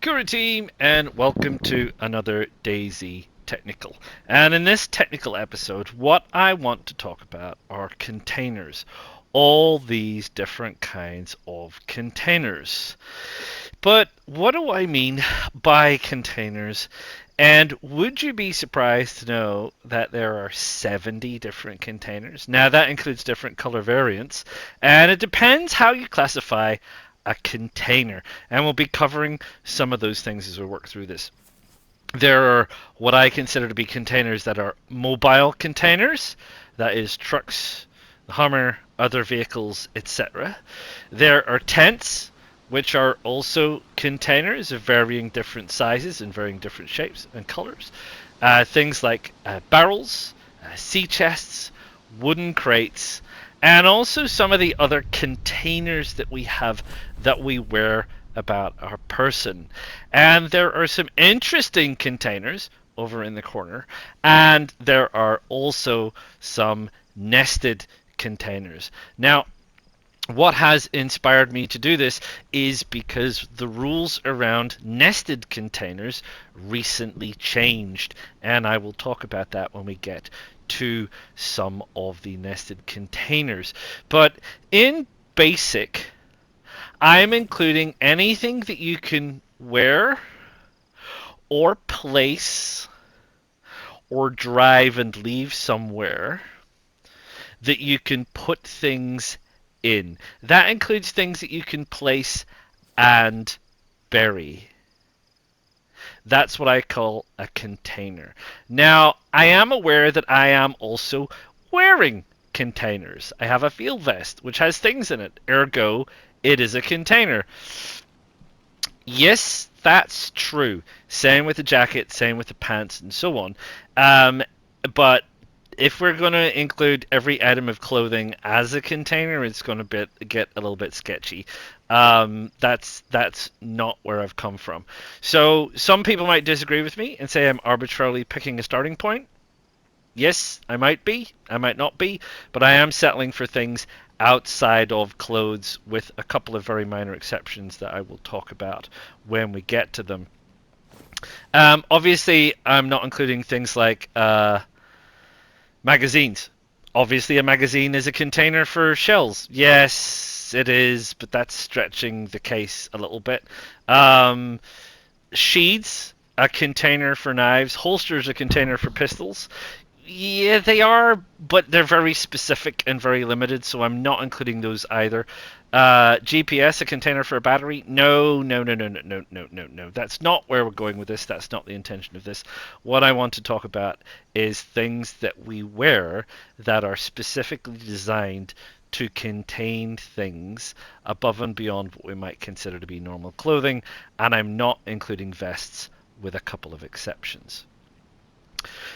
Kura team, and welcome to another DayZ technical. And in this technical episode, what I want to talk about are containers. All these different kinds of containers. But what do I mean by containers? And would you be surprised to know that there are 70 different containers? Now, that includes different color variants, and it depends how you classify a container. And we'll be covering some of those things as we work through this. There are what I consider to be containers that are mobile containers, that is, trucks, the Hummer, other vehicles, etc. There are tents, which are also containers of varying different sizes and varying different shapes and colors. Things like barrels, sea chests, wooden crates, and also some of the other containers that we have that we wear about our person. And there are some interesting containers over in the corner, and there are also some nested containers. Now, what has inspired me to do this is because the rules around nested containers recently changed, and I will talk about that when we get to some of the nested containers. But in basic, I'm including anything that you can wear or place or drive and leave somewhere that you can put things in. That includes things that you can place and bury. That's what I call a container. Now, I am aware that I am also wearing containers. I have a field vest which has things in it, ergo, it is a container. Yes, that's true. Same with the jacket, same with the pants, and so on. But if we're going to include every item of clothing as a container, it's going to get a little bit sketchy. That's not where I've come from. So some people might disagree with me and say I'm arbitrarily picking a starting point. Yes, I might be, I might not be, but I am settling for things outside of clothes with a couple of very minor exceptions that I will talk about when we get to them. Obviously, I'm not including things like magazines. Obviously, a magazine is a container for shells. Yes, it is, but that's stretching the case a little bit. Sheaths, a container for knives. Holsters, a container for pistols. Yeah, they are, but they're very specific and very limited, so I'm not including those either. GPS, a container for a battery? No, no, no, no, no, no, no, no, no. That's not where we're going with this. That's not the intention of this. What I want to talk about is things that we wear that are specifically designed to contain things above and beyond what we might consider to be normal clothing, and I'm not including vests with a couple of exceptions.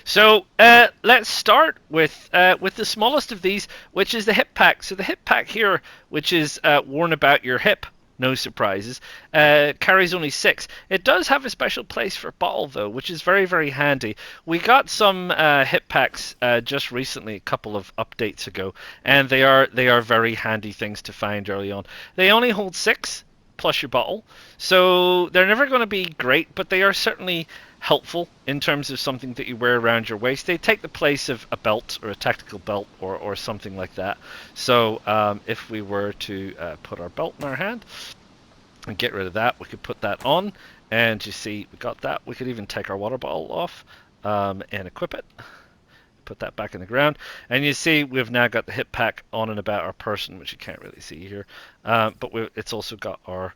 So let's start with the smallest of these, which is the hip pack. So the hip pack here, which is worn about your hip, no surprises, carries only 6. It does have a special place for bottle though, which is very, very handy. We got some hip packs just recently, a couple of updates ago, and they are very handy things to find early on. They only hold 6 plus your bottle, so they're never going to be great, but they are certainly helpful in terms of something that you wear around your waist. They take the place of a belt or a tactical belt or something like that. So if we were to put our belt in our hand and get rid of that, we could put that on, and you see we got that. We could even take our water bottle off and equip it. Put that back in the ground, and you see we've now got the hip pack on and about our person, which you can't really see here, but it's also got our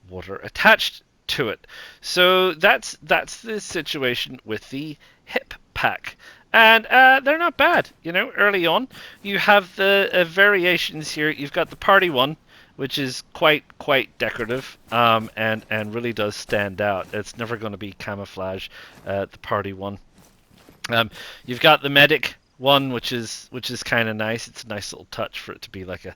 water attached to it. So that's the situation with the hip pack, and they're not bad. You know, early on you have the variations here. You've got the party one, which is quite decorative, and really does stand out. It's never going to be camouflage. The party one. You've got the medic one, which is kind of nice. It's a nice little touch for it to be like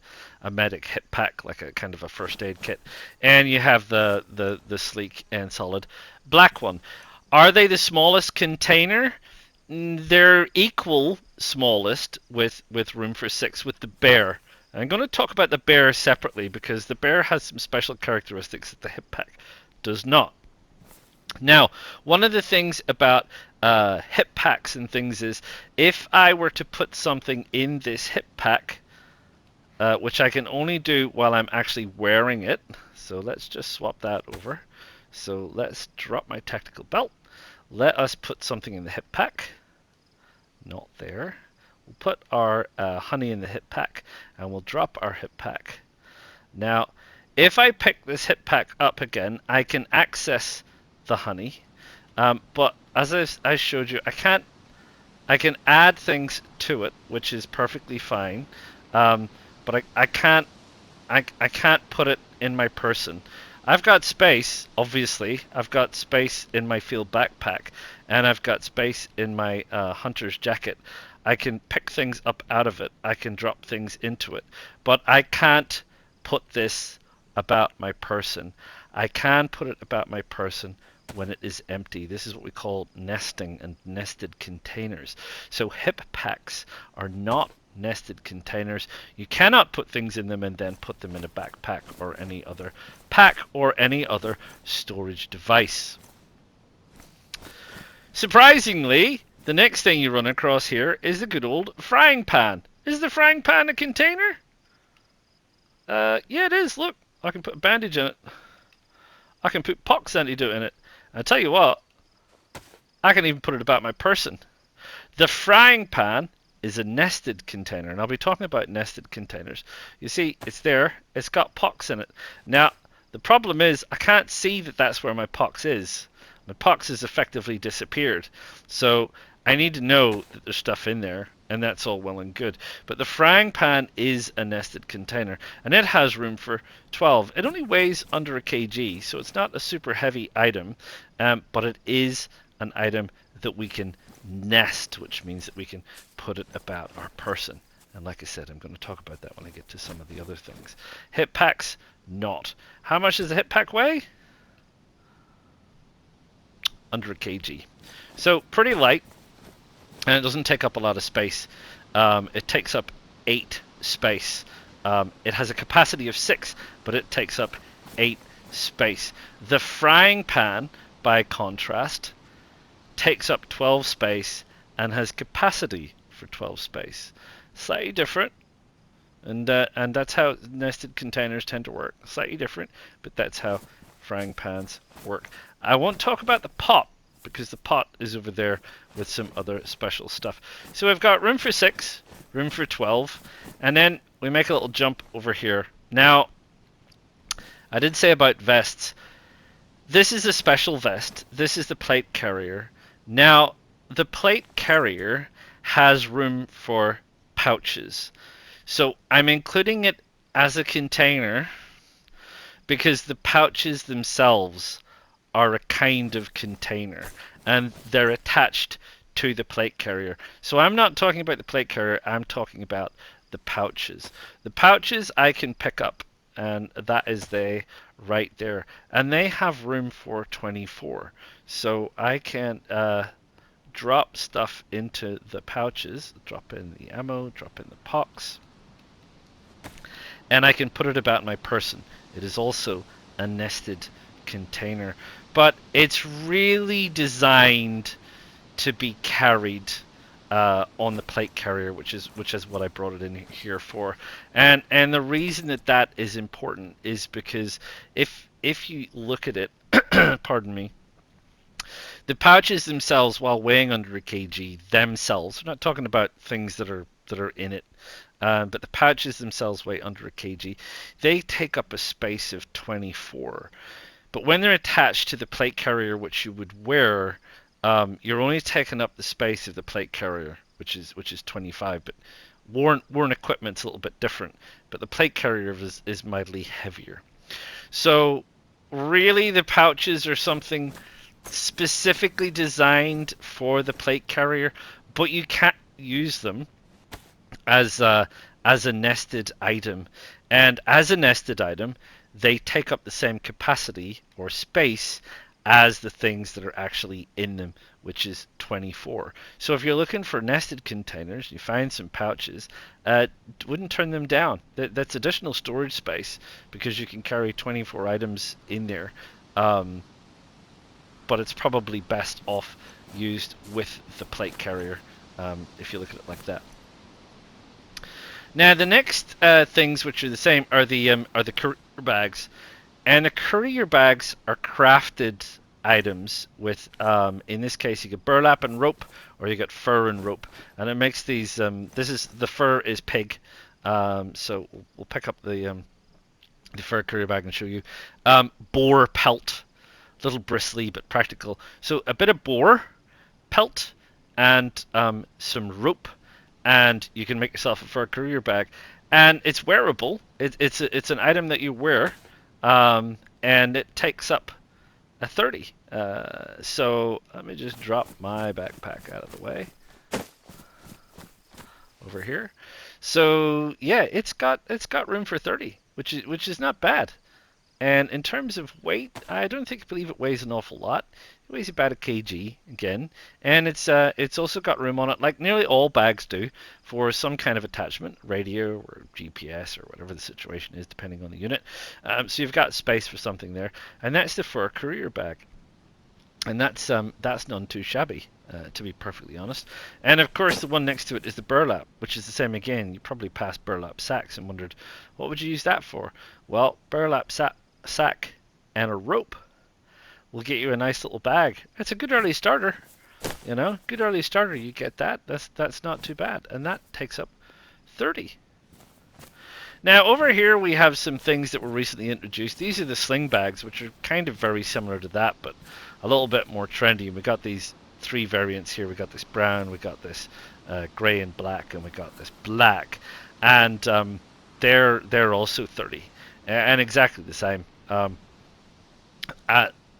a medic hip pack, like a kind of a first aid kit. And you have the sleek and solid black one. Are they the smallest container? They're equal smallest with room for 6 with the bear. I'm going to talk about the bear separately because the bear has some special characteristics that the hip pack does not. Now, one of the things about hip packs and things is if I were to put something in this hip pack, which I can only do while I'm actually wearing it. So let's just swap that over. So let's drop my tactical belt. Let us put something in the hip pack. Not there. We'll put our honey in the hip pack, and we'll drop our hip pack. Now, if I pick this hip pack up again, I can access the honey. But as I showed you, I can add things to it, which is perfectly fine. But I can't put it in my person. I've got space, obviously. I've got space in my field backpack, and I've got space in my hunter's jacket. I can pick things up out of it. I can drop things into it. But I can't put this about my person. I can put it about my person when it is empty. This is what we call nesting and nested containers. So hip packs are not nested containers. You cannot put things in them and then put them in a backpack or any other pack or any other storage device. Surprisingly, the next thing you run across here is the good old frying pan. Is the frying pan a container? Yeah, it is. Look, I can put a bandage in it. I can put pox antidote in it. I tell you what, I can even put it about my person. The frying pan is a nested container, and I'll be talking about nested containers. You see, it's there. It's got pox in it. Now, the problem is I can't see that that's where my pox is. My pox has effectively disappeared. So I need to know that there's stuff in there, and that's all well and good. But the frying pan is a nested container, and it has room for 12. It only weighs under a kg, so it's not a super heavy item, but it is an item that we can nest, which means that we can put it about our person. And like I said, I'm going to talk about that when I get to some of the other things. Hip packs, not. How much does a hip pack weigh? Under a kg. So pretty light, and it doesn't take up a lot of space. It takes up 8 space. It has a capacity of 6, but it takes up 8 space. The frying pan, by contrast, takes up 12 space and has capacity for 12 space. Slightly different, and that's how nested containers tend to work. Slightly different, but that's how frying pans work. I won't talk about the pot because the pot is over there with some other special stuff. So we've got room for 6, room for 12, and then we make a little jump over here. Now, I did say about vests. This is a special vest. This is the plate carrier. Now, the plate carrier has room for pouches. So I'm including it as a container because the pouches themselves are a kind of container and they're attached to the plate carrier. So I'm not talking about the plate carrier, I'm talking about the pouches. The pouches I can pick up, and that is they right there, and they have room for 24. So I can drop stuff into the pouches, drop in the ammo, drop in the pox, and I can put it about my person. It is also a nested container, but it's really designed to be carried on the plate carrier, which is what I brought it in here for. And the reason that is important is because if you look at it, pardon me, the pouches themselves, while weighing under a kg themselves, we're not talking about things that are in it, but the pouches themselves weigh under a kg. They take up a space of 24. But when they're attached to the plate carrier, which you would wear, you're only taking up the space of the plate carrier, which is 25. But worn equipment's a little bit different. But the plate carrier is mildly heavier. So really, the pouches are something specifically designed for the plate carrier, but you can't use them as a nested item. And as a nested item, they take up the same capacity or space as the things that are actually in them, which is 24. So if you're looking for nested containers, you find some pouches, wouldn't turn them down. That's additional storage space because you can carry 24 items in there. but it's probably best off used with the plate carrier, if you look at it like that. Now the next things which are the same are the courier bags, and the courier bags are crafted items with in this case you get burlap and rope, or you get fur and rope, and it makes these. This is the fur is pig, so we'll pick up the fur courier bag and show you. Boar pelt, little bristly but practical. So a bit of boar pelt and some rope, and you can make yourself a fur courier bag, and it's wearable. It's an item that you wear, and it takes up a 30. So let me just drop my backpack out of the way over here. So yeah, it's got room for 30, which is not bad. And in terms of weight, I don't believe it weighs an awful lot. It weighs about a kg again, and it's also got room on it, like nearly all bags do, for some kind of attachment, radio or GPS or whatever the situation is, depending on the unit. So you've got space for something there, and that's the fur courier bag, and that's none too shabby, to be perfectly honest. And of course, the one next to it is the burlap, which is the same again. You probably passed burlap sacks and wondered, what would you use that for? Well, burlap sack and a rope will get you a nice little bag. It's a good early starter, good early starter. You get that. That's not too bad, and that takes up 30. Now over here we have some things that were recently introduced. These are the sling bags, which are kind of very similar to that, but a little bit more trendy. We got these 3 variants here. We got this brown, we got this grey and black, and we got this black, and they're also 30, and exactly the same.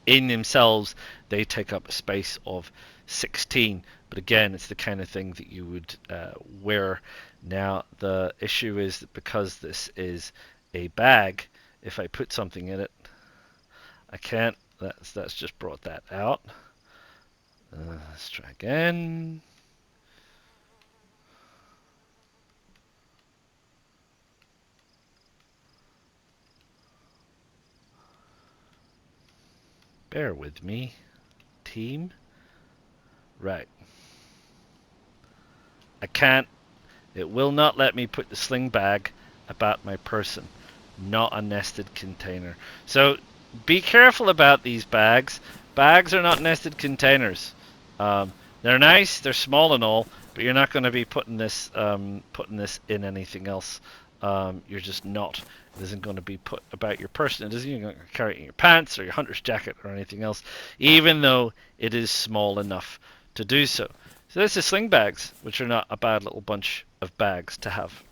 In themselves, they take up a space of 16, but again, it's the kind of thing that you would wear. Now the issue is that because this is a bag, if I put something in it, I can't. That's just brought that out. Let's try again. Bear with me, team. Right. I can't. It will not let me put the sling bag about my person. Not a nested container. So be careful about these bags. Bags are not nested containers. They're nice, they're small and all, but you're not going to be putting this in anything else. You're just not. It isn't going to be put about your person. It isn't even going to carry it in your pants or your hunter's jacket or anything else, even though it is small enough to do so. So this is sling bags, which are not a bad little bunch of bags to have.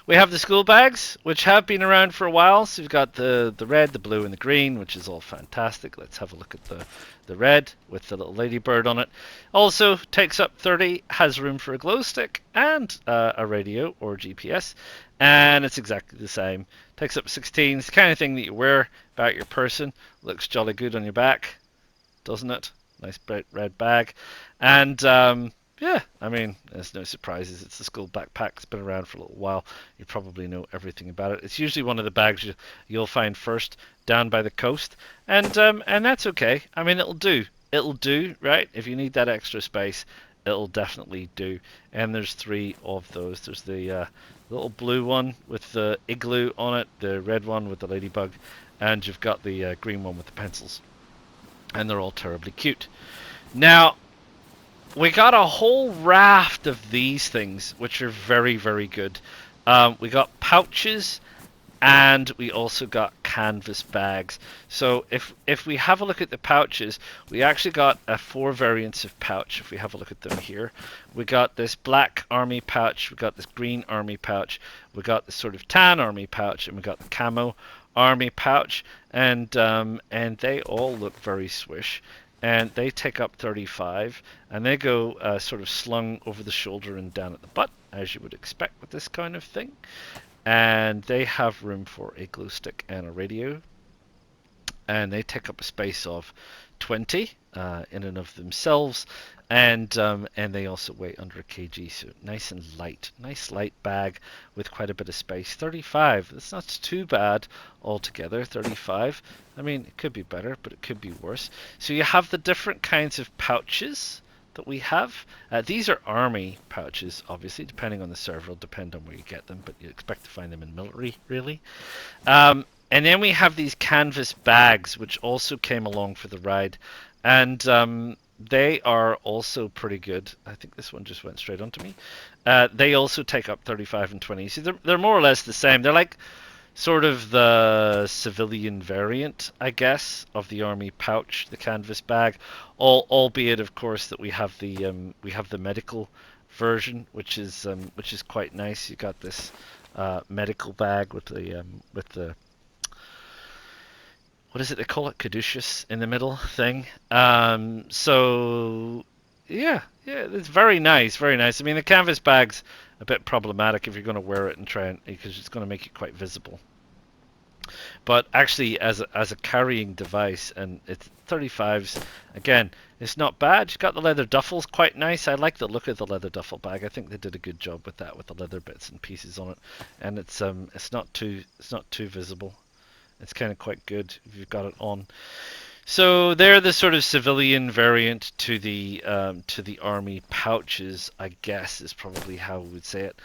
We have the school bags, which have been around for a while. So we've got the red, the blue, and the green, which is all fantastic. Let's have a look at the red with the little ladybird on it. Also takes up 30, has room for a glow stick and a radio or GPS, and it's exactly the same. Takes up 16. It's the kind of thing that you wear about your person. Looks jolly good on your back, doesn't it? Nice bright red bag. And yeah, I mean, there's no surprises. It's the school backpack. It's been around for a little while. You probably know everything about it. It's usually one of the bags you'll find first down by the coast, and that's okay. I mean, it'll do. It'll do, right? If you need that extra space, it'll definitely do. And there's 3 of those. There's the little blue one with the igloo on it, the red one with the ladybug, and you've got the green one with the pencils. And they're all terribly cute. Now, we got a whole raft of these things, which are very, very good. We got pouches, and we also got canvas bags. So if we have a look at the pouches, we actually got 4 variants of pouch. If we have a look at them here, we got this black army pouch, we got this green army pouch, we got this sort of tan army pouch, and we got the camo army pouch, and they all look very swish. And they take up 35, and they go sort of slung over the shoulder and down at the butt, as you would expect with this kind of thing. And they have room for a glow stick and a radio, and they take up a space of 20 in and of themselves, and they also weigh under a kg, so nice and light, nice light bag with quite a bit of space. 35, that's not too bad altogether. 35, I mean, it could be better, but it could be worse. So you have the different kinds of pouches that we have. These are army pouches, obviously, depending on the server, will depend on where you get them, but you expect to find them in military, really. And then we have these canvas bags, which also came along for the ride, and they are also pretty good. I think this one just went straight onto me. They also take up 35 and 20. So they're more or less the same. They're like sort of the civilian variant, I guess, of the army pouch, the canvas bag. Albeit, of course, that we have the medical version, which is quite nice. You got this medical bag with the what is it they call it, caduceus in the middle thing. So yeah, it's very nice, very nice. I mean, the canvas bag's a bit problematic if you're going to wear it and try and, because it's going to make it quite visible. But actually, as a carrying device, and it's 35s, again, it's not bad. You've got the leather duffels, quite nice. I like the look of the leather duffel bag. I think they did a good job with that, with the leather bits and pieces on it, and it's not too visible. It's kind of quite good if you've got it on. So they're the sort of civilian variant to the army pouches, I guess, is probably how we would say it.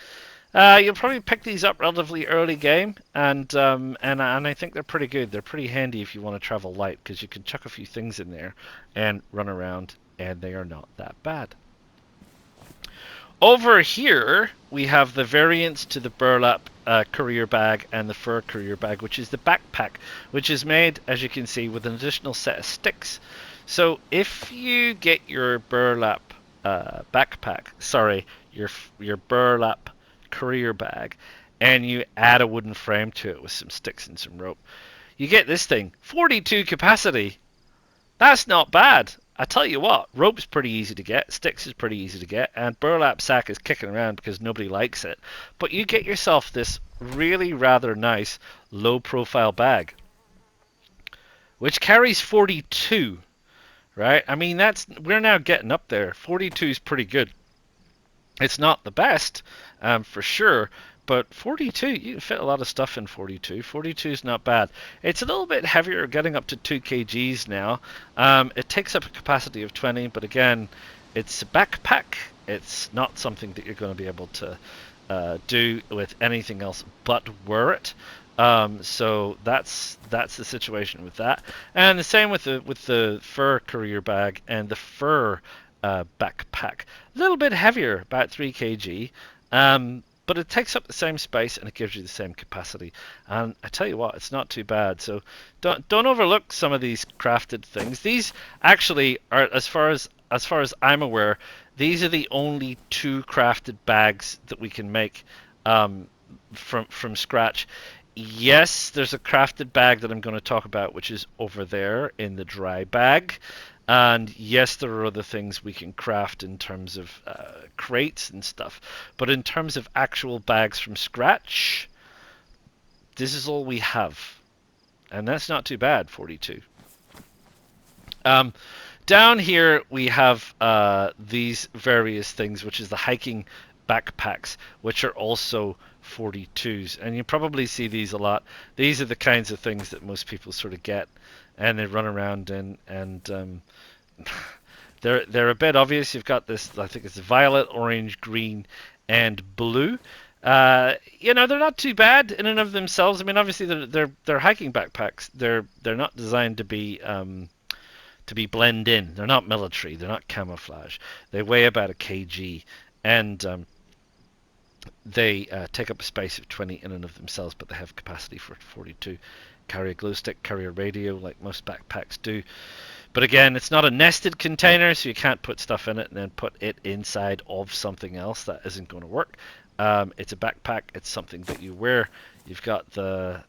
You'll probably pick these up relatively early game, and I think they're pretty good. They're pretty handy if you want to travel light, because you can chuck a few things in there and run around, and they are not that bad. Over here, we have the variants to the burlap courier bag and the fur courier bag, which is the backpack, which is made, as you can see, with an additional set of sticks. So if you get your burlap backpack, sorry, your burlap courier bag, and you add a wooden frame to it with some sticks and some rope, you get this thing, 42 capacity. That's not bad. I tell you what, rope's pretty easy to get, sticks is pretty easy to get, and burlap sack is kicking around because nobody likes it. But you get yourself this really rather nice low profile bag, which carries 42, right? I mean, we're now getting up there. 42 is pretty good. It's not the best, for sure, but 42, you can fit a lot of stuff in 42. 42 is not bad. It's a little bit heavier, getting up to 2 kgs now. It takes up a capacity of 20, but again, it's a backpack. It's not something that you're going to be able to do with anything else but wear it. So that's the situation with that. And the same with the fur courier bag and the fur backpack. A little bit heavier, about 3 kg. But it takes up the same space and it gives you the same capacity. And I tell you what, it's not too bad. So don't overlook some of these crafted things. These actually are, as far as I'm aware, these are the only 2 crafted bags that we can make from scratch. Yes, there's a crafted bag that I'm going to talk about, which is over there in the dry bag. And yes, there are other things we can craft in terms of crates and stuff. But in terms of actual bags from scratch, this is all we have. And that's not too bad, 42. Down here we have these various things, which is the hiking backpacks, which are also 42s. And you probably see these a lot. These are the kinds of things that most people sort of get, and they run around in, and they're a bit obvious. You've got this, I think it's violet, orange, green, and blue. They're not too bad in and of themselves. I mean, obviously they're hiking backpacks. They're not designed to be blend in. They're not military. They're not camouflage. They weigh about a kg, and they take up a space of 20 in and of themselves, but they have capacity for 42. Carry a glow stick, carry a radio like most backpacks do. But again, it's not a nested container, so you can't put stuff in it and then put it inside of something else. That isn't going to work. It's a backpack. It's something that you wear. You've got the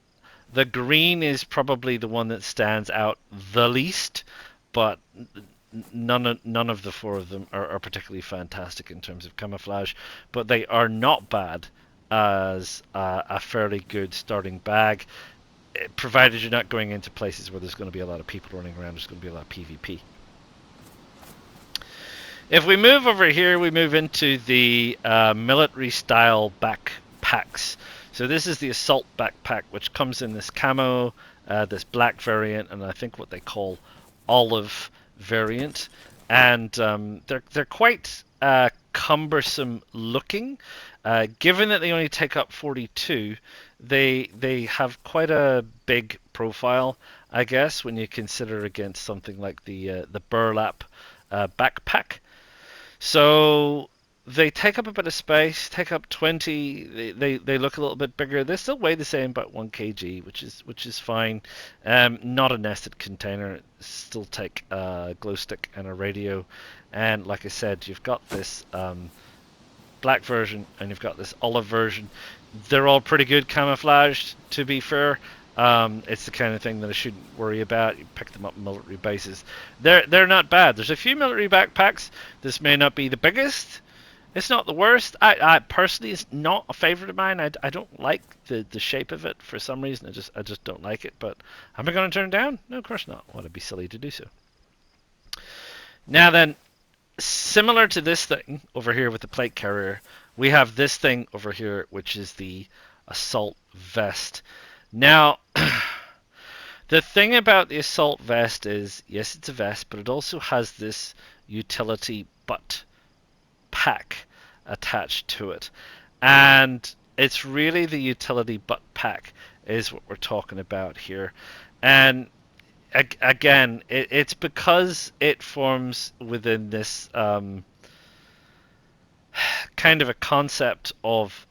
green is probably the one that stands out the least, but none of the 4 of them are particularly fantastic in terms of camouflage, but they are not bad as a fairly good starting bag. provided you're not going into places where there's going to be a lot of people running around. There's going to be a lot of PvP. If we move over here, we move into the military style backpacks. So this is the assault backpack, which comes in this camo, this black variant, and I think what they call olive variant. And they're quite cumbersome looking. Given that they only take up 42, they have quite a big profile, I guess, when you consider against something like the burlap backpack. So they take up a bit of space, take up 20. They look a little bit bigger. They still weigh the same, about 1 kg, which is fine. Not a nested container. Still take a glow stick and a radio. And like I said, you've got this black version and you've got this olive version. They're all pretty good camouflaged, to be fair. It's the kind of thing that I shouldn't worry about. You pick them up in military bases. They're not bad. There's a few military backpacks. This may not be the biggest. It's not the worst. I personally, it's not a favorite of mine. I don't like the shape of it for some reason. I just don't like it. But am I going to turn it down? No, of course not. Well, it'd be silly to do so. Now then, similar to this thing over here with the plate carrier, we have this thing over here, which is the assault vest. Now, the thing about the assault vest is, yes, it's a vest, but it also has this utility butt pack attached to it. And it's really the utility butt pack is what we're talking about here. And again, it's because it forms within this kind of a concept of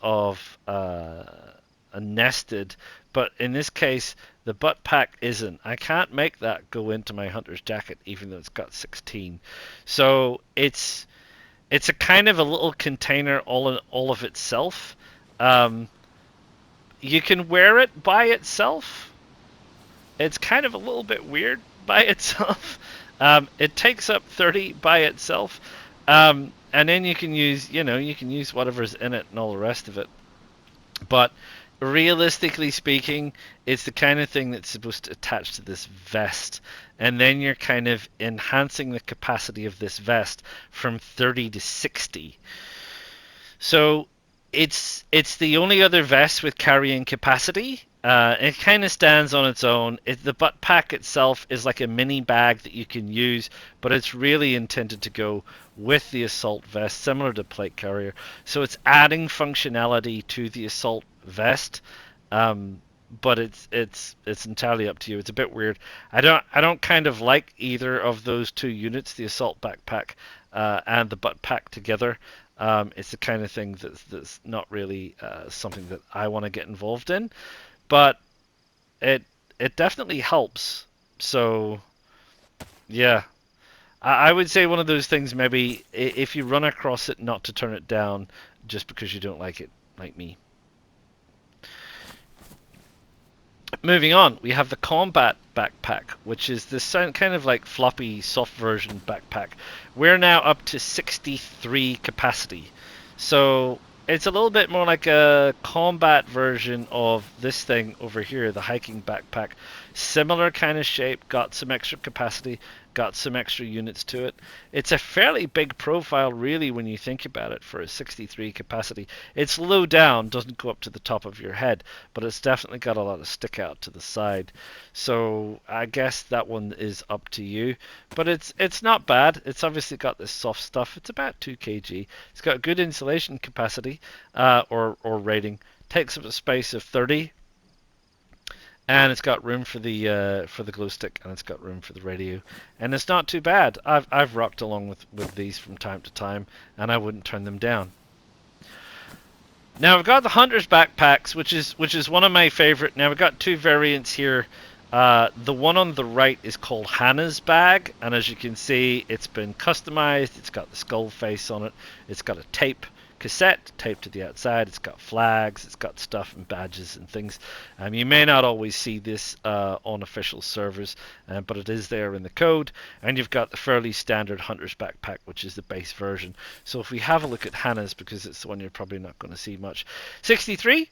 a nested, but in this case the butt pack isn't. I can't make that go into my hunter's jacket even though it's got 16. So it's a kind of a little container all of itself. You can wear it by itself. It's kind of a little bit weird by itself. It takes up 30 by itself. And then you can use whatever's in it and all the rest of it. But realistically speaking, it's the kind of thing that's supposed to attach to this vest, and then you're kind of enhancing the capacity of this vest from 30 to 60. So it's the only other vest with carrying capacity. It kind of stands on its own. The butt pack itself is like a mini bag that you can use, but it's really intended to go with the assault vest, similar to plate carrier. So it's adding functionality to the assault vest, but it's entirely up to you. It's a bit weird. I don't kind of like either of those two units, the assault backpack and the butt pack together. It's the kind of thing that's not really something that I want to get involved in. But it definitely helps. So yeah, I would say one of those things, maybe if you run across it, not to turn it down just because you don't like it, like me. Moving on, we have the combat backpack, which is this kind of like floppy soft version backpack. We're now up to 63 capacity. So it's a little bit more like a combat version of this thing over here, the hiking backpack. Similar kind of shape, got some extra capacity, got some extra units to it. It's a fairly big profile, really, when you think about it, for a 63 capacity. It's low down, doesn't go up to the top of your head, but it's definitely got a lot of stick out to the side. So I guess that one is up to you. But it's not bad. It's obviously got this soft stuff. It's about 2 kg. It's got good insulation capacity or rating. Takes up a space of 30. And it's got room for the glow stick, and it's got room for the radio, and it's not too bad. I've rocked along with these from time to time, and I wouldn't turn them down. Now we've got the hunter's backpacks, which is one of my favorite. Now we've got two variants here. The one on the right is called Hannah's bag, and as you can see, it's been customized. It's got the skull face on it. It's got a tape cassette taped to the outside. It's got flags, it's got stuff and badges and things. You may not always see this on official servers, but it is there in the code. And you've got the fairly standard hunter's backpack, which is the base version. So if we have a look at Hannah's, because it's the one you're probably not going to see much. 63.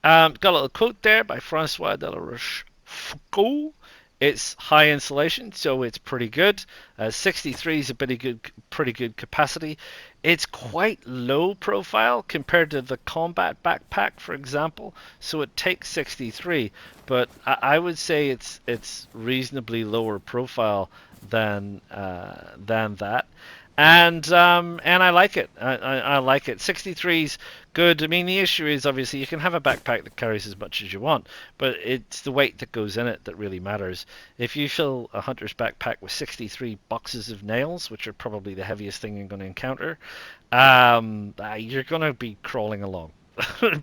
Got a little quote there by Francois de la Rochefoucauld. It's high insulation, so it's pretty good. 63 is a pretty good capacity. It's quite low profile compared to the combat backpack, for example. So it takes 63, but I would say it's reasonably lower profile than that. And I like it. I like it. 63's good. I mean, the issue is obviously you can have a backpack that carries as much as you want, but it's the weight that goes in it that really matters. If you fill a hunter's backpack with 63 boxes of nails, which are probably the heaviest thing you're going to encounter, you're going to be crawling along.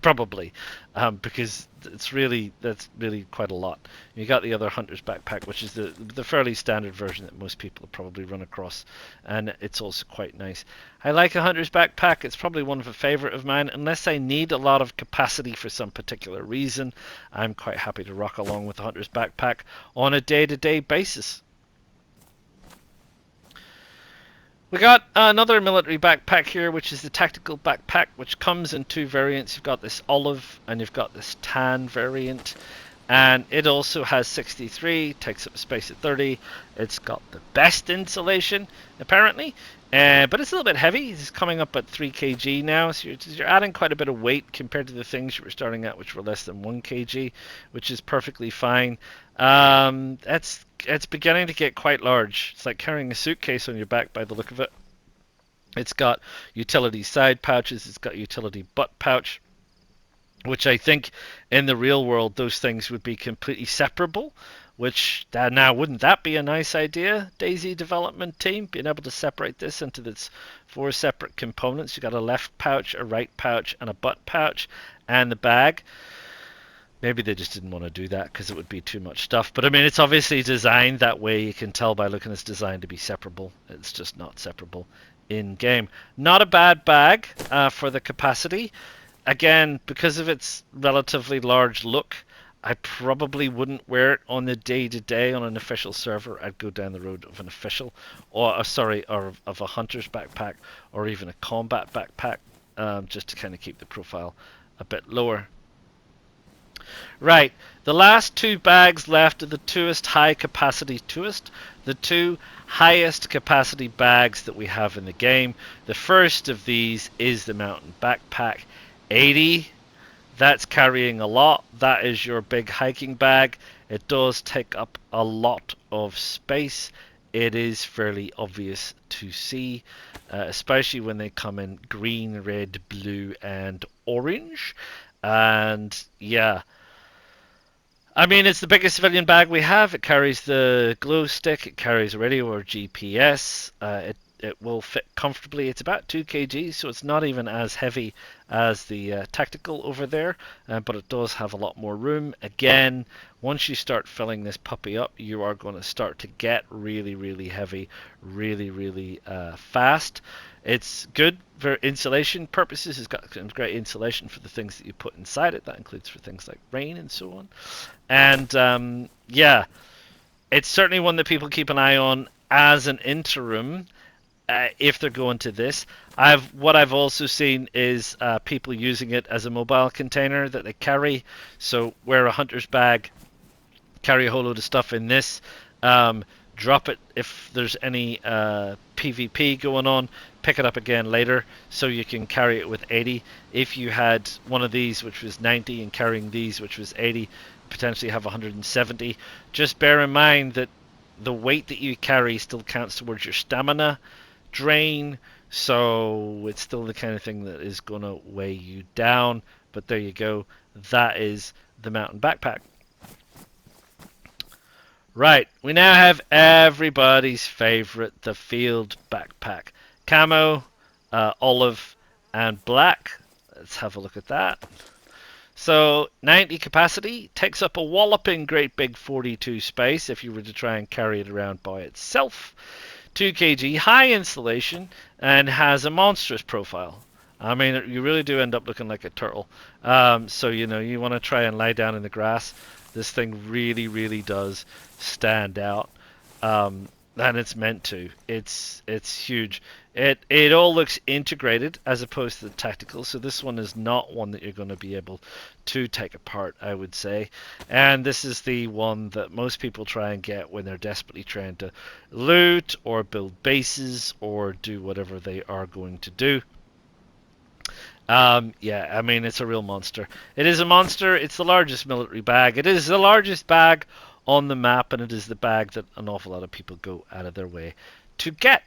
Probably, because that's really quite a lot. You got the other hunter's backpack, which is the fairly standard version that most people probably run across, and it's also quite nice. I like a hunter's backpack. It's probably one of a favorite of mine. Unless I need a lot of capacity for some particular reason, I'm quite happy to rock along with the hunter's backpack on a day-to-day basis. We got another military backpack here, which is the tactical backpack, which comes in two variants. You've got this olive and you've got this tan variant. And it also has 63, takes up space at 30. It's got the best insulation, apparently. But it's a little bit heavy. It's coming up at 3 kg now, so you're adding quite a bit of weight compared to the things you were starting at, which were less than 1 kg, which is perfectly fine. It's beginning to get quite large. It's like carrying a suitcase on your back by the look of it. It's got utility side pouches. It's got utility butt pouch, which I think in the real world those things would be completely separable. Which now wouldn't that be a nice idea, DayZ development team, being able to separate this into its 4 separate components? You got a left pouch, a right pouch, and a butt pouch, and the bag. Maybe they just didn't want to do that because it would be too much stuff. But I mean, it's obviously designed that way. You can tell by looking at it's designed to be separable. It's just not separable in game. Not a bad bag for the capacity. Again, because of its relatively large look, I probably wouldn't wear it on the day-to-day on an official server. I'd go down the road of an official, or of a hunter's backpack, or even a combat backpack, just to kind of keep the profile a bit lower. Right, the last two bags left are the Tourist high capacity Tourist, the two highest capacity bags that we have in the game. The first of these is the Mountain Backpack 80. That's carrying a lot. That is your big hiking bag. It does take up a lot of space. It is fairly obvious to see, especially when they come in green, red, blue, and orange. And yeah, I mean, it's the biggest civilian bag we have. It carries the glow stick, it carries a radio or GPS. It will fit comfortably. It's about 2 kg, so it's not even as heavy as the tactical over there, but it does have a lot more room. Again, once you start filling this puppy up, you are going to start to get really, really heavy, really fast. It's good for insulation purposes. It's got great insulation for the things that you put inside it. That includes for things like rain and so on. And yeah, it's certainly one that people keep an eye on as an interim. If they're going to this, what I've also seen is people using it as a mobile container that they carry. So wear a hunter's bag, carry a whole load of stuff in this, drop it if there's any PvP going on, pick it up again later, so you can carry it with 80. If you had one of these which was 90 and carrying these which was 80, potentially have 170. Just bear in mind that the weight that you carry still counts towards your stamina drain, so it's still the kind of thing that is going to weigh you down. But there you go, that is the Mountain Backpack. Right, we now have everybody's favorite, the Field Backpack. Camo, olive, and black. Let's have a look at that. So 90 capacity, takes up a walloping great big 42 space if you were to try and carry it around by itself. 2 kg, high insulation, and has a monstrous profile. I mean, you really do end up looking like a turtle. So, you know, you want to try and lie down in the grass. This thing really does stand out. than it's meant to. It's huge. It all looks integrated as opposed to the tactical. So this one is not one that you're going to be able to take apart, I would say. And this is the one that most people try and get when they're desperately trying to loot or build bases or do whatever they are going to do. Yeah, I mean, it's a real monster. It is a monster. It's the largest military bag. It is the largest bag on the map, and it is the bag that an awful lot of people go out of their way to get.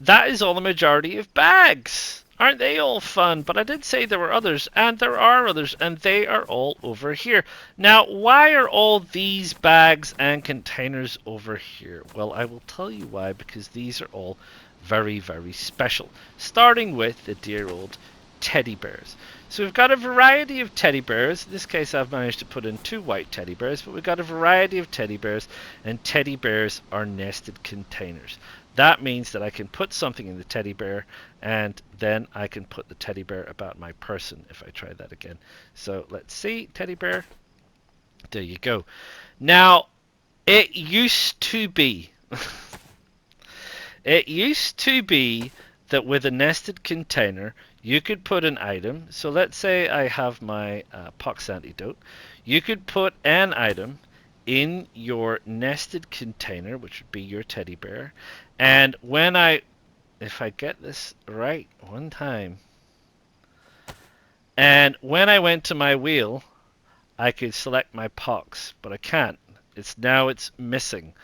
That is all the majority of bags. Aren't they all fun? But I did say there were others, and there are others, and they are all over here. Now, why are all these bags and containers over here? Well, I will tell you why, because these are all very, very special. Starting with the dear old teddy bears. So we've got a variety of teddy bears. In this case, I've managed to put in 2 white teddy bears, but we've got a variety of teddy bears, and teddy bears are nested containers. That means that I can put something in the teddy bear, and then I can put the teddy bear about my person if I try that again. So let's see, teddy bear. There you go. Now, it used to be, it used to be that with a nested container, you could put an item. So let's say I have my pox antidote. You could put an item in your nested container, which would be your teddy bear. And when if I get this right one time, and when I went to my wheel, I could select my pox, but I can't. It's missing.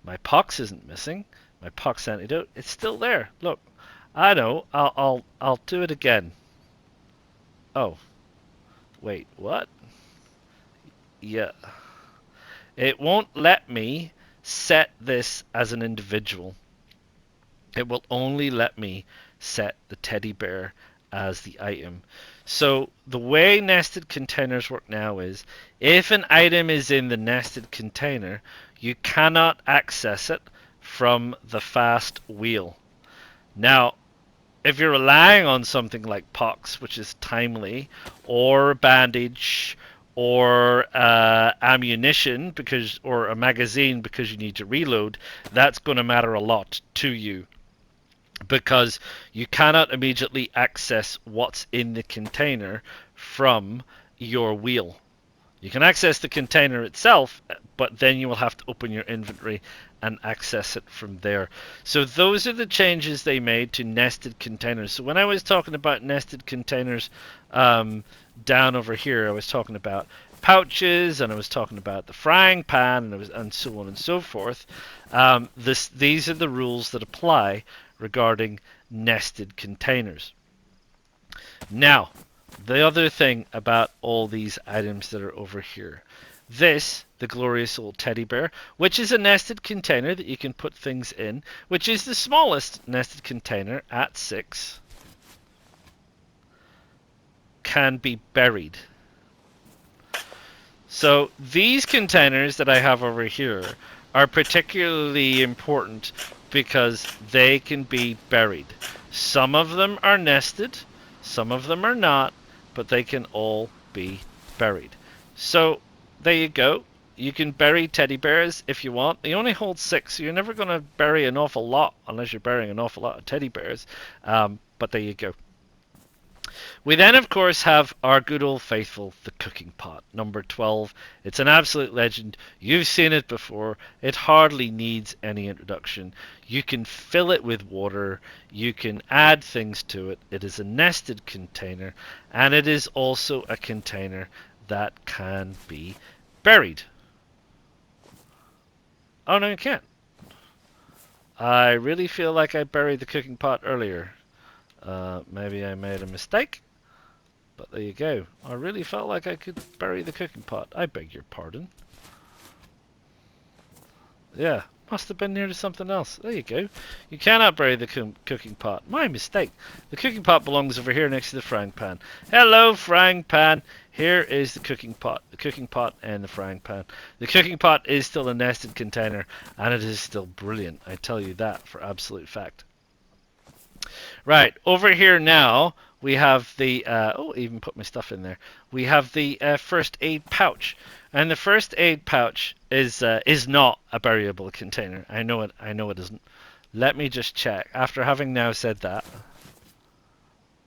My pox isn't missing. My pox antidote, it's still there. Look, I know. I'll do it again. Oh, wait, what? Yeah. It won't let me set this as an individual. It will only let me set the teddy bear as the item. So the way nested containers work now is if an item is in the nested container, you cannot access it from the fast wheel. Now, if you're relying on something like pox, which is timely, or bandage, or ammunition or a magazine because you need to reload, that's going to matter a lot to you, because you cannot immediately access what's in the container from your wheel. You can access the container itself, but then you will have to open your inventory and access it from there. So those are the changes they made to nested containers. So when I was talking about nested containers down over here, I was talking about pouches, and I was talking about the frying pan, and so on and so forth. These are the rules that apply regarding nested containers. Now, the other thing about all these items that are over here. This, the glorious old teddy bear, which is a nested container that you can put things in, which is the smallest nested container at 6, can be buried. So these containers that I have over here are particularly important because they can be buried. Some of them are nested, some of them are not, but they can all be buried. So there you go. You can bury teddy bears if you want. They only hold 6, so you're never going to bury an awful lot unless you're burying an awful lot of teddy bears. But there you go. We then, of course, have our good old faithful, the cooking pot, number 12. It's an absolute legend. You've seen it before. It hardly needs any introduction. You can fill it with water. You can add things to it. It is a nested container, and it is also a container that can be buried. Oh, no, you can't. I really feel like I buried the cooking pot earlier. Maybe I made a mistake, but there you go. I really felt like I could bury the cooking pot. I beg your pardon. Yeah, must have been near to something else. There you go. You cannot bury the cooking pot. My mistake. The cooking pot belongs over here next to the frying pan. Hello, frying pan. Here is the cooking pot. The cooking pot and the frying pan. The cooking pot is still a nested container, and it is still brilliant. I tell you that for absolute fact. Right, over here now, We have the oh, I even put my stuff in there. We have the first aid pouch, and the first aid pouch is not a buriable container. I know it. I know it isn't. Let me just check. After having now said that,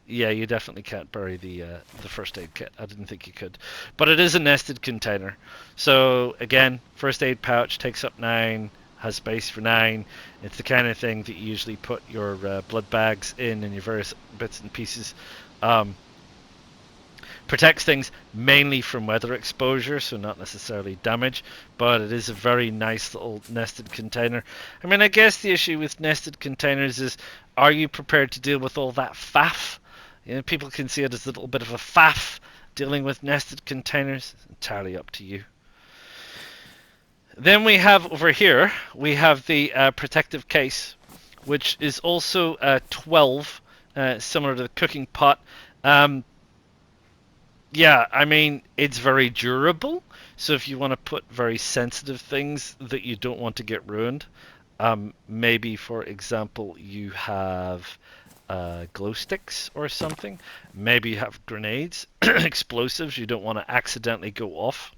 yeah, you definitely can't bury the first aid kit. I didn't think you could, but it is a nested container. So again, first aid pouch takes up 9, has space for 9. It's the kind of thing that you usually put your blood bags in and your various bits and pieces. Um, Protects things mainly from weather exposure, so not necessarily damage, but it is a very nice little nested container. I mean, I guess the issue with nested containers is, are you prepared to deal with all that faff? You know, people can see it as a little bit of a faff dealing with nested containers. It's entirely up to you. Then we have over here, we have the protective case, which is also 12, similar to the cooking pot. Yeah, I mean, it's very durable. So if you want to put very sensitive things that you don't want to get ruined, maybe, for example, you have glow sticks or something. Maybe you have grenades, explosives you don't want to accidentally go off.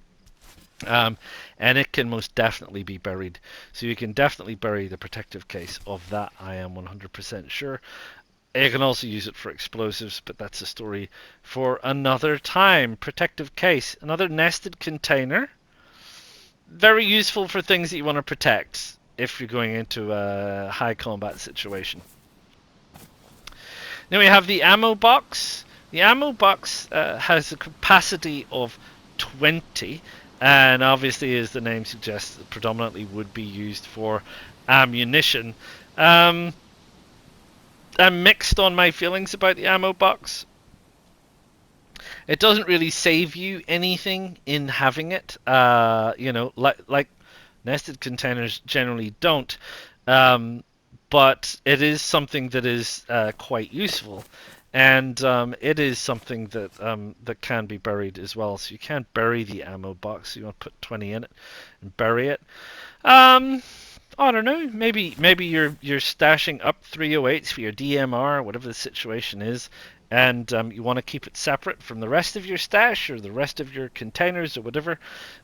And it can most definitely be buried. So you can definitely bury the protective case of that, I am 100% sure. You can also use it for explosives, but that's a story for another time. Protective case, another nested container. Very useful for things that you want to protect if you're going into a high combat situation. Then we have the ammo box. The ammo box has a capacity of 20, and obviously, as the name suggests, it predominantly would be used for ammunition. I'm mixed on my feelings about the ammo box. It doesn't really save you anything in having it, you know, like nested containers generally don't. But it is something that is quite useful, and it is something that that can be buried as well. So you can't bury the ammo box. You want to put 20 in it and bury it. I don't know. Maybe you're stashing up 308s for your DMR, whatever the situation is, and you want to keep it separate from the rest of your stash or the rest of your containers or whatever.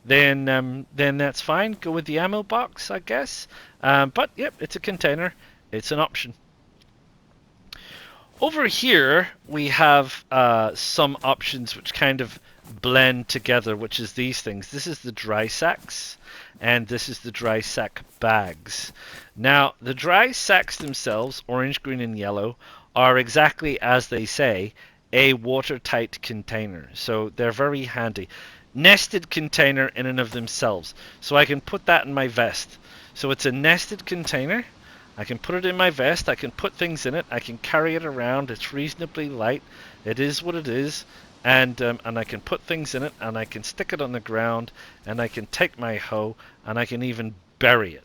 Then that's fine. Go with the ammo box, I guess. But yep, it's a container. It's an option. Over here we have some options which kind of blend together, which is these things. This is the dry sacks, and this is the dry sack bags. Now, the dry sacks themselves, orange, green, and yellow, are exactly as they say, a watertight container. So they're very handy. Nested container in and of themselves. So I can put that in my vest. So it's a nested container. I can put it in my vest. I can put things in it. I can carry it around. It's reasonably light. It is what it is. And I can put things in it, and I can stick it on the ground, and I can take my hoe, and I can even bury it,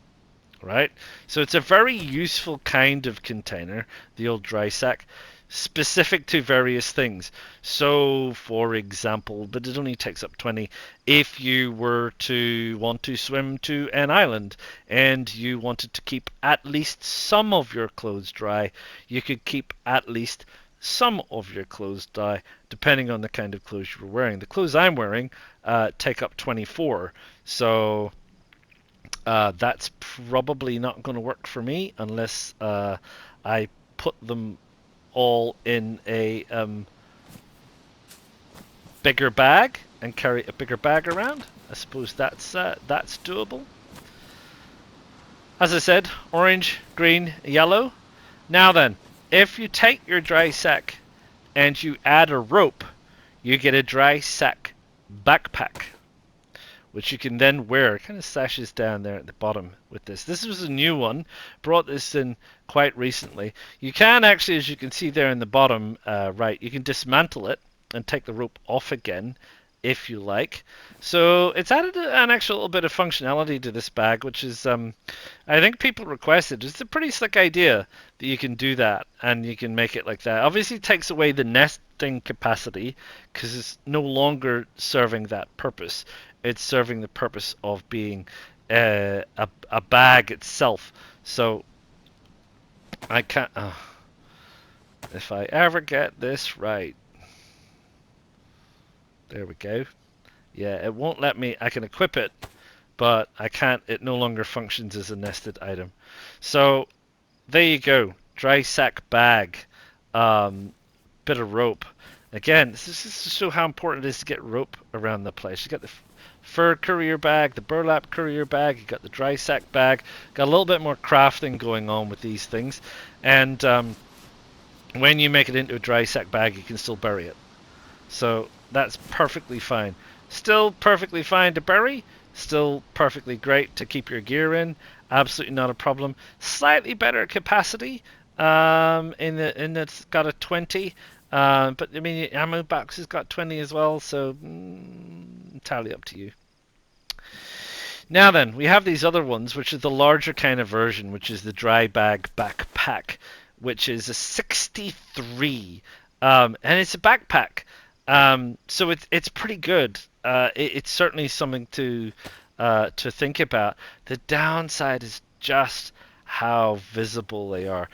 right? So it's a very useful kind of container, the old dry sack, specific to various things. So, for example, but it only takes up 20, if you were to want to swim to an island, and you wanted to keep at least some of your clothes dry, you could keep at least some of your clothes dry, depending on the kind of clothes you were wearing. The clothes I'm wearing take up 24, so that's probably not going to work for me unless I put them all in a bigger bag and carry a bigger bag around. I suppose that's doable. As I said, orange, green, yellow. Now then, if you take your dry sack and you add a rope, you get a dry sack backpack, which you can then wear. It kind of sashes down there at the bottom with this. This was a new one. Brought this in quite recently. You can actually, as you can see there in the bottom right, you can dismantle it and take the rope off again if you like. So it's added an extra little bit of functionality to this bag, which is, I think people requested. It's a pretty slick idea that you can do that and you can make it like that. Obviously it takes away the nesting capacity because it's no longer serving that purpose. It's serving the purpose of being a bag itself. So I can't... If I ever get this right. There we go. Yeah, it won't let me. I can equip it, but I can't. It no longer functions as a nested item. So there you go. Dry sack bag. Bit of rope. Again, this is to show how important it is to get rope around the place. You got the fur courier bag, the burlap courier bag, you got the dry sack bag. Got a little bit more crafting going on with these things. And when you make it into a dry sack bag, you can still bury it. So that's perfectly fine. Still perfectly fine to bury. Still perfectly great to keep your gear in. Absolutely not a problem. Slightly better capacity. In it's got a 20. But I mean, the ammo box has got 20 as well. So entirely up to you. Now then, we have these other ones, which is the larger kind of version, which is the dry bag backpack, which is a 63, and it's a backpack. So it's pretty good. It's certainly something to think about. The downside is just how visible they are.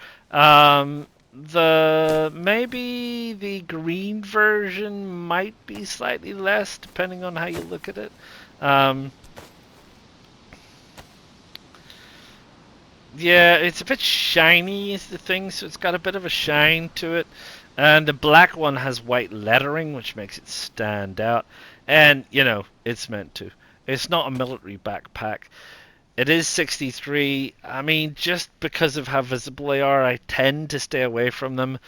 Maybe the green version might be slightly less, depending on how you look at it. Yeah, it's a bit shiny is the thing, so it's got a bit of a shine to it. And the black one has white lettering, which makes it stand out. And, you know, it's meant to. It's not a military backpack. It is 63. I mean, just because of how visible they are, I tend to stay away from them.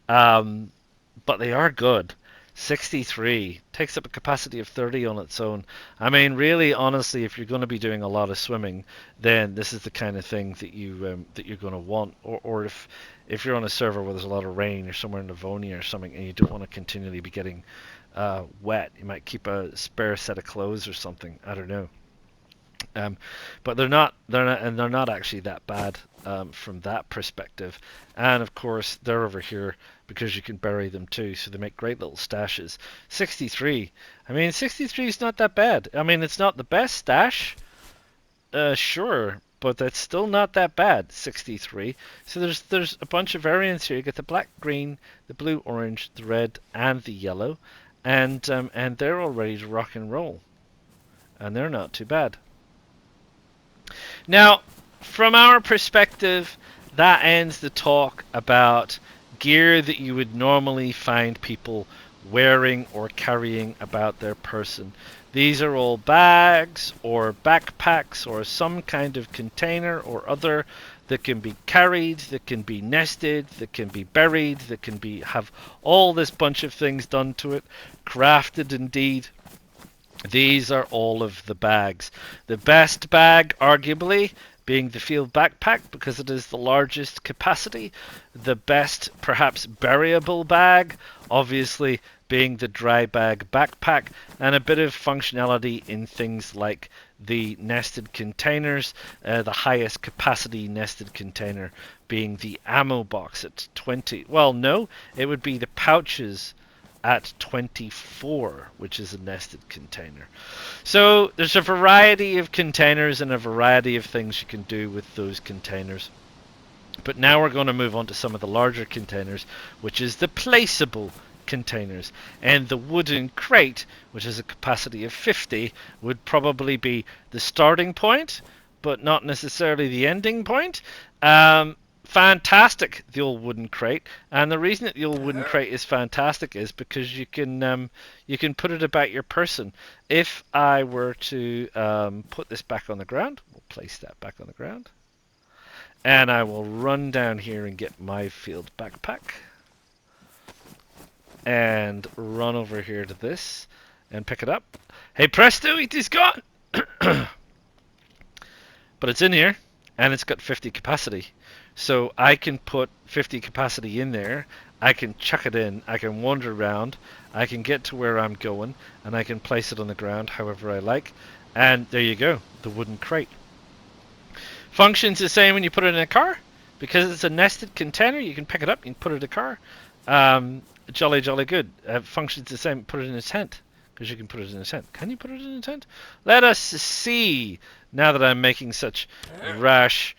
But they are good. 63 takes up a capacity of 30 on its own. I mean, really, honestly, if you're going to be doing a lot of swimming, then this is the kind of thing that you're going to want. Or if you're on a server where there's a lot of rain, or somewhere in Livonia or something, and you don't want to continually be getting wet, you might keep a spare set of clothes or something. I don't know. But they're not actually that bad from that perspective. And of course, they're over here because you can bury them too, so they make great little stashes. 63. I mean, 63 is not that bad. I mean, it's not the best stash, sure, but that's still not that bad. 63. So there's a bunch of variants here. You get the black, green, the blue, orange, the red, and the yellow, and they're all ready to rock and roll, and they're not too bad. Now, from our perspective, that ends the talk about gear that you would normally find people wearing or carrying about their person. These are all bags or backpacks or some kind of container or other that can be carried, that can be nested, that can be buried, that can be have all this bunch of things done to it, crafted indeed. These are all of the bags. The best bag, arguably, being the field backpack because it is the largest capacity. The best, perhaps, buriable bag, obviously, being the dry bag backpack, and a bit of functionality in things like the nested containers, the highest capacity nested container being the ammo box at 20. Well, no, it would be the pouches at 24, which is a nested container. So there's a variety of containers and a variety of things you can do with those containers. But now we're going to move on to some of the larger containers, which is the placeable containers. And the wooden crate, which has a capacity of 50, would probably be the starting point, but not necessarily the ending point. Fantastic, the old wooden crate, and the reason that the old wooden crate is fantastic is because you can put it about your person. If I were to put this back on the ground, we'll place that back on the ground, and I will run down here and get my field backpack, and run over here to this and pick it up. Hey presto, it is gone! But it's in here, and it's got 50 capacity. So I can put 50 capacity in there, I can chuck it in, I can wander around, I can get to where I'm going, and I can place it on the ground however I like. And there you go, the wooden crate. Functions the same when you put it in a car. Because it's a nested container, you can pick it up, you can put it in a car. Jolly good. Functions the same, put it in a tent. Because you can put it in a tent. Can you put it in a tent? Let us see, now that I'm making such rash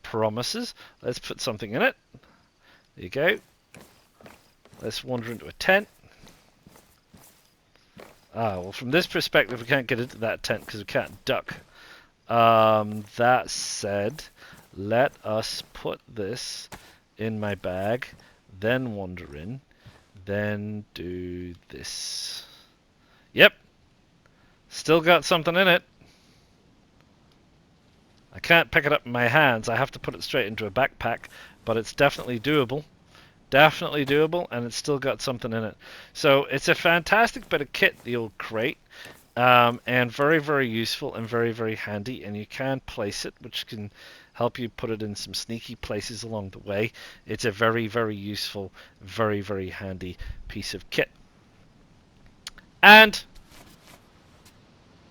promises. Let's put something in it. There you go. Let's wander into a tent. Well, from this perspective, we can't get into that tent because we can't duck. That said, let us put this in my bag, then wander in, then do this. Yep, still got something in it. I can't pick it up in my hands. I have to put it straight into a backpack, but it's definitely doable. Definitely doable, and it's still got something in it. So it's a fantastic bit of kit, the old crate, and very, very useful and very, very handy. And you can place it, which can help you put it in some sneaky places along the way. It's a very, very useful, very, very handy piece of kit. And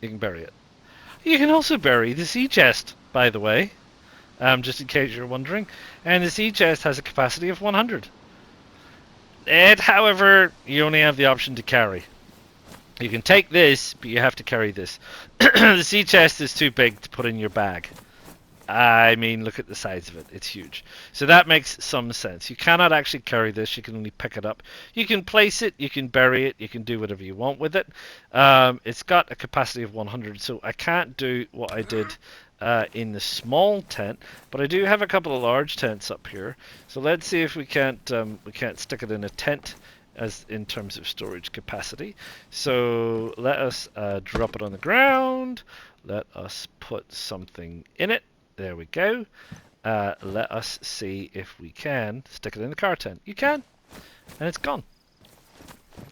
you can bury it. You can also bury the sea chest, by the way, just in case you're wondering. And the sea chest has a capacity of 100. However, you only have the option to carry. You can take this, but you have to carry this. The sea chest is too big to put in your bag. I mean, look at the size of it. It's huge. So that makes some sense. You cannot actually carry this. You can only pick it up. You can place it. You can bury it. You can do whatever you want with it. It's got a capacity of 100, so I can't do what I did in the small tent, but I do have a couple of large tents up here. So let's see if we can't stick it in a tent as in terms of storage capacity. So let us drop it on the ground. Let us put something in it. There we go. Let us see if we can stick it in the car tent. You can, and it's gone.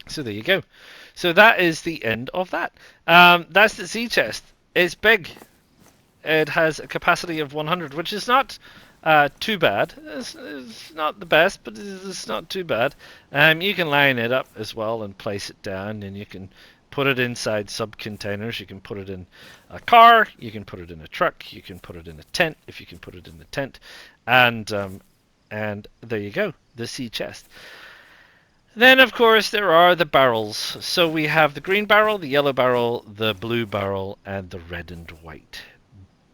So there you go. So that is the end of that. That's the sea chest. It's big. It has a capacity of 100, which is not too bad. It's not the best, but it's not too bad. You can line it up as well and place it down, and you can put it inside sub-containers. You can put it in a car, you can put it in a truck, you can put it in a tent, if you can put it in a tent, and there you go, the sea chest. Then, of course, there are the barrels. So we have the green barrel, the yellow barrel, the blue barrel, and the red and white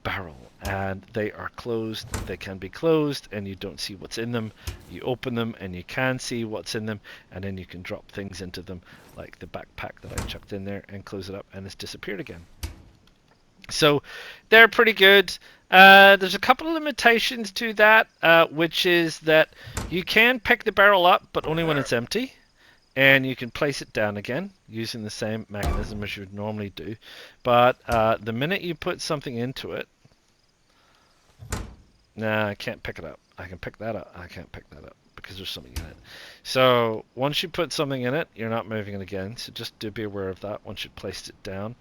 barrel. And they are closed. They can be closed, and you don't see what's in them. You open them, and you can see what's in them, and then you can drop things into them, like the backpack that I chucked in there, and close it up, and it's disappeared again. So they're pretty good. There's a couple of limitations to that, which is that you can pick the barrel up, but only when it's empty. And you can place it down again using the same mechanism as you would normally do. But the minute you put something into it, nah, I can't pick it up. I can pick that up. I can't pick that up because there's something in it. So once you put something in it, you're not moving it again. So just do be aware of that once you've placed it down.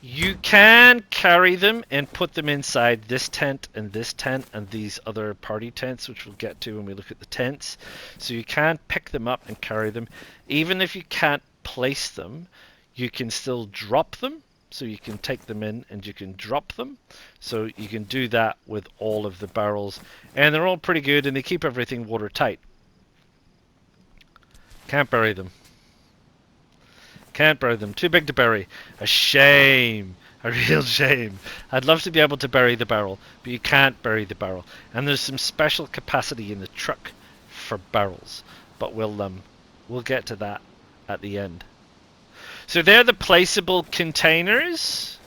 You can carry them and put them inside this tent and these other party tents, which we'll get to when we look at the tents. So you can pick them up and carry them. Even if you can't place them, you can still drop them. So you can take them in and you can drop them. So you can do that with all of the barrels. And they're all pretty good, and they keep everything watertight. Can't bury them. Can't bury them. Too big to bury. A shame. A real shame. I'd love to be able to bury the barrel, but you can't bury the barrel. And there's some special capacity in the truck for barrels. But we'll get to that at the end. So they're the placeable containers,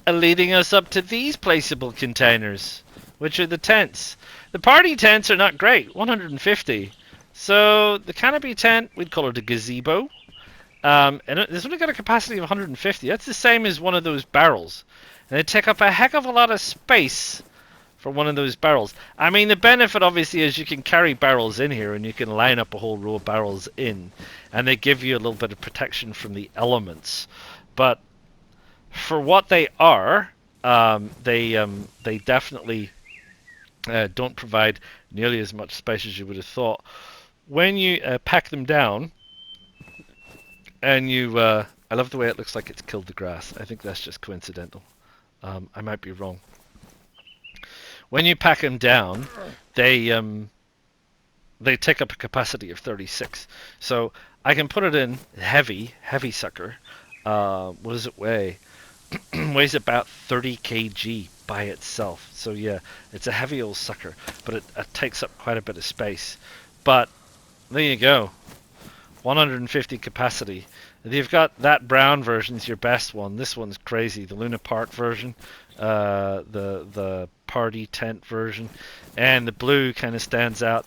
leading us up to these placeable containers, which are the tents. The party tents are not great, 150. So the canopy tent, we'd call it a gazebo. And it's only got a capacity of 150. That's the same as one of those barrels. And they take up a heck of a lot of space for one of those barrels. I mean, the benefit obviously is you can carry barrels in here and you can line up a whole row of barrels in, and they give you a little bit of protection from the elements. But for what they are, they definitely don't provide nearly as much space as you would have thought. When you pack them down, and I love the way it looks like it's killed the grass. I think that's just coincidental. I might be wrong. When you pack them down, they take up a capacity of 36. So I can put it in heavy sucker. What does it weigh? Weighs about 30 kg by itself. So yeah, it's a heavy old sucker, but it takes up quite a bit of space. But There you go. 150 capacity. You've got that brown version is your best one. This one's crazy. The Luna Park version, the party tent version, and the blue kind of stands out.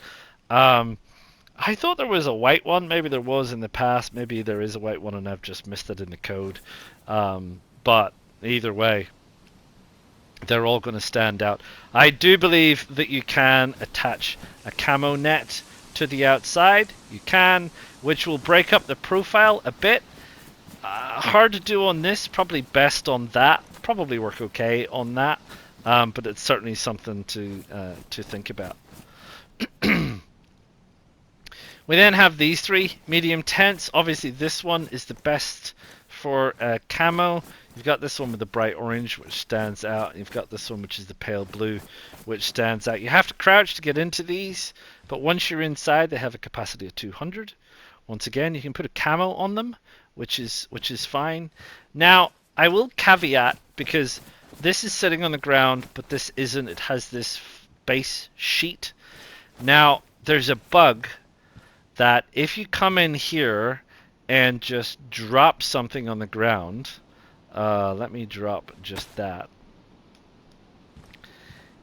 I thought there was a white one. Maybe there was in the past. Maybe there is a white one and I've just missed it in the code. But either way, they're all going to stand out. I do believe that you can attach a camo net to the outside. You can, which will break up the profile a bit. Hard to do on this, probably best on that. Probably work okay on that, but it's certainly something to think about. We then have these three medium tents. Obviously, this one is the best for camo. You've got this one with the bright orange, which stands out. You've got this one, which is the pale blue, which stands out. You have to crouch to get into these, but once you're inside, they have a capacity of 200. Once again, you can put a camo on them, which is fine. Now, I will caveat, because this is sitting on the ground, but this isn't. It has this base sheet. Now, there's a bug that if you come in here and just drop something on the ground, let me drop just that.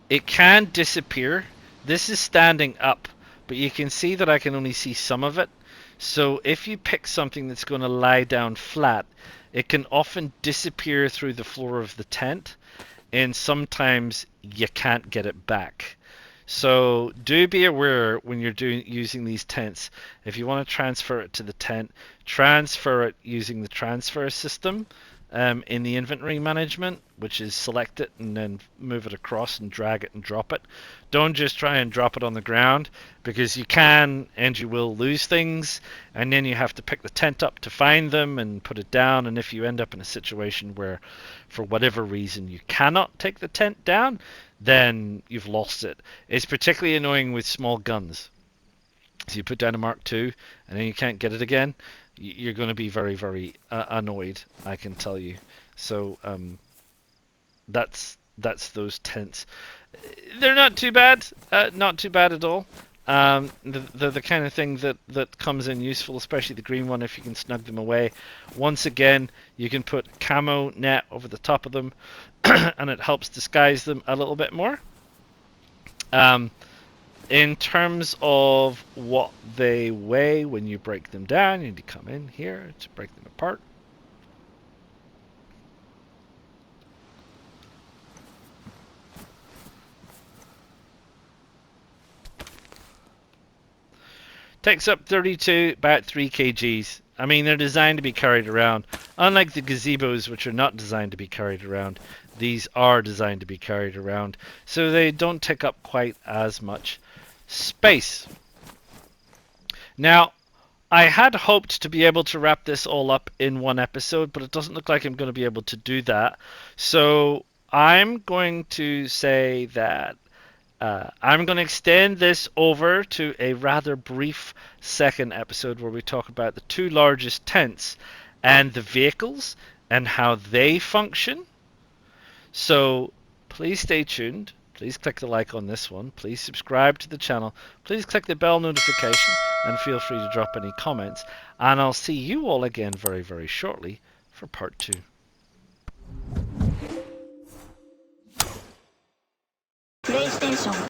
It can disappear. This is standing up, but you can see that I can only see some of it. So if you pick something that's going to lie down flat, it can often disappear through the floor of the tent, and sometimes you can't get it back. So do be aware when you're using these tents. If you want to transfer it to the tent, transfer it using the transfer system in the inventory management, which is select it and then move it across and drag it and drop it. Don't just try and drop it on the ground, because you can and you will lose things, and then you have to pick the tent up to find them and put it down. And if you end up in a situation where for whatever reason you cannot take the tent down, then you've lost it. It's particularly annoying with small guns. So you put down a Mark II and then you can't get it again. You're going to be very, very annoyed, I can tell you. So that's those tents. They're not too bad. Not too bad at all. They're the kind of thing that comes in useful, especially the green one if you can snug them away. Once again, you can put camo net over the top of them and it helps disguise them a little bit more. In terms of what they weigh when you break them down, you need to come in here to break them apart. Takes up 32, about 3 kgs. I mean, they're designed to be carried around. Unlike the gazebos, which are not designed to be carried around, these are designed to be carried around. So they don't take up quite as much space. Now, I had hoped to be able to wrap this all up in one episode, but it doesn't look like I'm going to be able to do that. So I'm going to say that I'm going to extend this over to a rather brief second episode where we talk about the two largest tents and the vehicles and how they function. So please stay tuned. Please click the like on this one. Please subscribe to the channel. Please click the bell notification and feel free to drop any comments. And I'll see you all again very, very shortly for part 2.